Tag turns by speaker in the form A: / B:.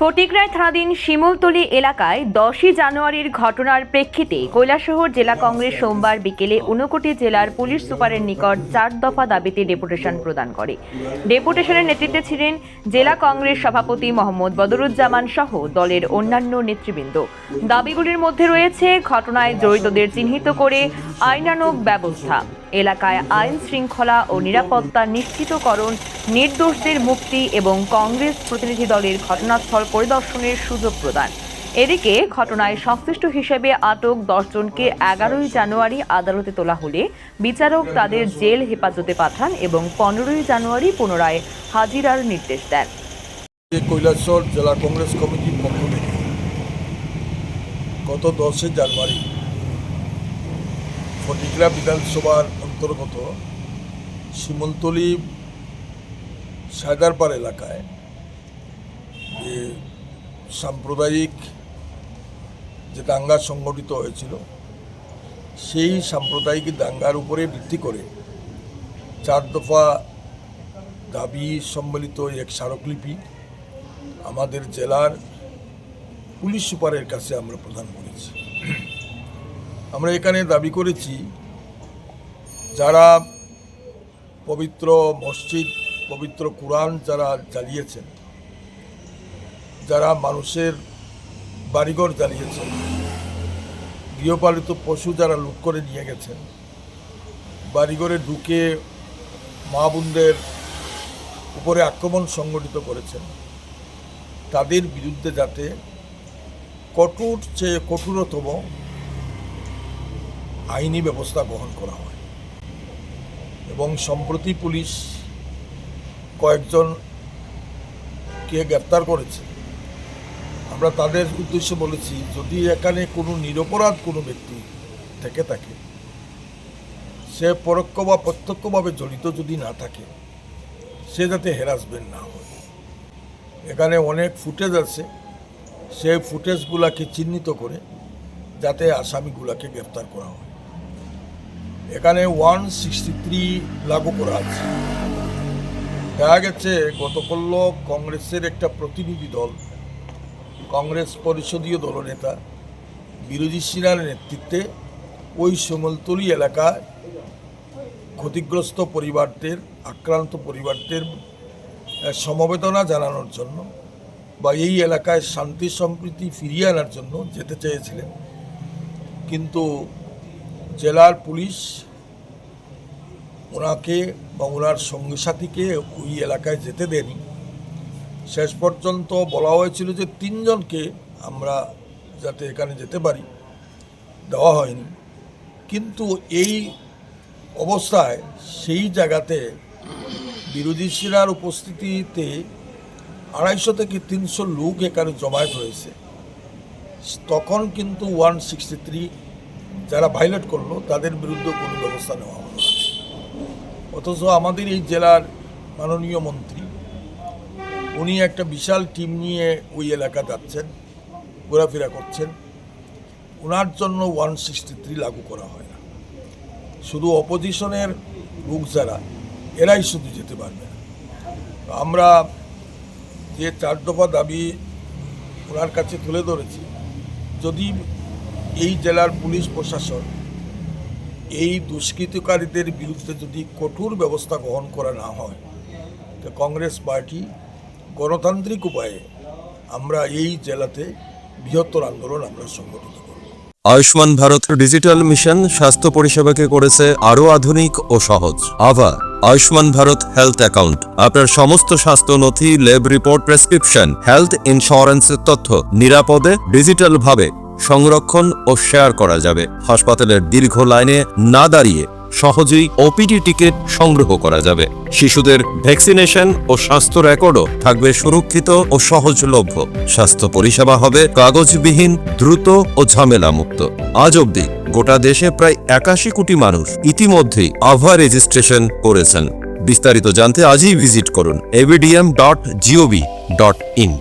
A: ফটিকরায় থানাধীন শিমুলতলী এলাকায় 10ই জানুয়ারির ঘটনার প্রেক্ষিতে কৈলাসহর জেলা কংগ্রেস সোমবার বিকেলে ঊনকোটি জেলার পুলিশ সুপারের নিকট 4 দফা দাবিতে ডেপুটেশন প্রদান করে। ডেপুটেশনের নেতৃত্বে ছিলেন জেলা কংগ্রেস সভাপতি মোহাম্মদ বদরুজ্জামান সহ দলের অন্যান্য নেতৃবৃন্দ। দাবিগুলির মধ্যে রয়েছে ঘটনায় জড়িতদের চিহ্নিত করে আইনানুগ ব্যবস্থা, এলাকায় আইন শৃঙ্খলা ও নিরাপত্তা নিশ্চিতকরণ, নির্দোষদের মুক্তি এবং কংগ্রেস প্রতিনিধি দলের ঘটনাস্থল পরিদর্শনের সুযোগ প্রদান। এদিকে ঘটনায় সংশ্লিষ্ট হিসেবে আটক 10 জনকে 11ই জানুয়ারি আদালতে তোলা হলে বিচারক তাদের জেল হেফাজতে পাঠান এবং 15ই জানুয়ারি পুনরায় হাজিরার নির্দেশ দেন।
B: কৈলাসহর জেলা কংগ্রেস কমিটির পক্ষ থেকে গত 10 জানুয়ারি ফটিকরা বিধানসভার অন্তর্গত শিমুলতলী সায়দারপাড় এলাকায় যে সাম্প্রদায়িক যে দাঙ্গা সংগঠিত হয়েছিল, সেই সাম্প্রদায়িক দাঙ্গার উপরে ভিত্তি করে 4 দফা দাবি সম্মিলিত এক স্মারকলিপি আমাদের জেলার পুলিশ সুপারের কাছে আমরা প্রদান করেছি। আমরা এখানে দাবি করেছি, যারা পবিত্র মসজিদ, পবিত্র কোরআন যারা জ্বালিয়েছেন, যারা মানুষের বাড়িঘর জ্বালিয়েছেন, গৃহপালিত পশু যারা লুট করে নিয়ে গেছেন, বাড়িঘরে ঢুকে মা বোনদের উপরে আক্রমণ সংগঠিত করেছেন, তাদের বিরুদ্ধে যাতে কঠোর চেয়ে কঠোরতম আইনি ব্যবস্থা গ্রহণ করা হয়। এবং সম্প্রতি পুলিশ কয়েকজনকে গ্রেপ্তার করেছে। আমরা তাদের উদ্দেশ্যে বলেছি, যদি এখানে কোনো নিরপরাধ কোনো ব্যক্তি থেকে থাকে, সে পরোক্ষ বা প্রত্যক্ষভাবে জড়িত যদি না থাকে, সে যাতে হ্যারাসমেন্ট না হয়। এখানে অনেক ফুটেজ আছে, সেই ফুটেজগুলাকে চিহ্নিত করে যাতে আসামিগুলাকে গ্রেপ্তার করা হয়। এখানে 163 লাগু করা আছে। দেখা গেছে গতকাল কংগ্রেসের একটা প্রতিনিধি দল, কংগ্রেস পরিষদীয় দলনেতা বিরোধী সিনহার নেতৃত্বে ওই শিমুলতলী এলাকায় ক্ষতিগ্রস্ত পরিবারদের, আক্রান্ত পরিবারদের সমবেদনা জানানোর জন্য বা এই এলাকায় শান্তি সম্প্রীতি ফিরিয়ে আনার জন্য যেতে চেয়েছিলেন, কিন্তু জেলার পুলিশ ওনাকে বা ওনার সঙ্গী সাথীকে ওই এলাকায় যেতে দেয়নি। শেষ পর্যন্ত বলা হয়েছিল যে 3 জনকে আমরা যাতে এখানে যেতে পারি, দেওয়া হয়নি। কিন্তু এই অবস্থায় সেই জায়গাতে বিরোধী সিনহার উপস্থিতিতে 250 থেকে 300 লোক এখানে জমায়েত হয়েছে। তখন কিন্তু 163 যারা ভায়োলেট করলো তাদের বিরুদ্ধে কোনো ব্যবস্থা নেওয়া হলো না। অথচ আমাদের এই জেলার মাননীয় মন্ত্রী, উনি একটা বিশাল টিম নিয়ে ওই এলাকা যাচ্ছেন, ঘোরাফেরা করছেন। ওনার জন্য 163 লাগু করা হয় না। শুধু অপোজিশনের লোক যারা, এরাই শুধু যেতে পারবে না। আমরা যে 4 দফা দাবি ওনার কাছে তুলে ধরেছি, যদি এই জেলার পুলিশ প্রশাসন এই দুষ্কৃতকারীদের বিরুদ্ধে যদি কঠোর ব্যবস্থা গ্রহণ করা না হয়, তো কংগ্রেস পার্টি গণতান্ত্রিক উপায়ে আমরা এই জেলাতে বৃহত্তর আন্দোলন আমরা সংগঠিত করব।
C: আয়ুষ্মান ভারত ডিজিটাল মিশন স্বাস্থ্য পরিষেবাকে করেছে আরও আধুনিক ও সহজ। আভা আয়ুষ্মান ভারত হেলথ অ্যাকাউন্ট, আপনার সমস্ত স্বাস্থ্য নথি, ল্যাব রিপোর্ট, প্রেসক্রিপশন, হেলথ ইন্স্যুরেন্সের তথ্য নিরাপদে ডিজিটাল ভাবে সংরক্ষণ ও শেয়ার করা যাবে। হাসপাতালের দীর্ঘ লাইনে না দাঁড়িয়ে সহজেই ওপিডি টিকিট সংগ্রহ করা যাবে। শিশুদের ভ্যাকসিনেশন ও স্বাস্থ্য রেকর্ডও থাকবে সুরক্ষিত ও সহজলভ্য। স্বাস্থ্য পরিষেবা হবে কাগজবিহীন, দ্রুত ও ঝামেলা মুক্ত। আজ অবধি গোটা দেশে প্রায় 81 কোটি মানুষ ইতিমধ্যেই আভা রেজিস্ট্রেশন করেছেন। বিস্তারিত জানতে আজই ভিজিট করুন avdm.gov.in।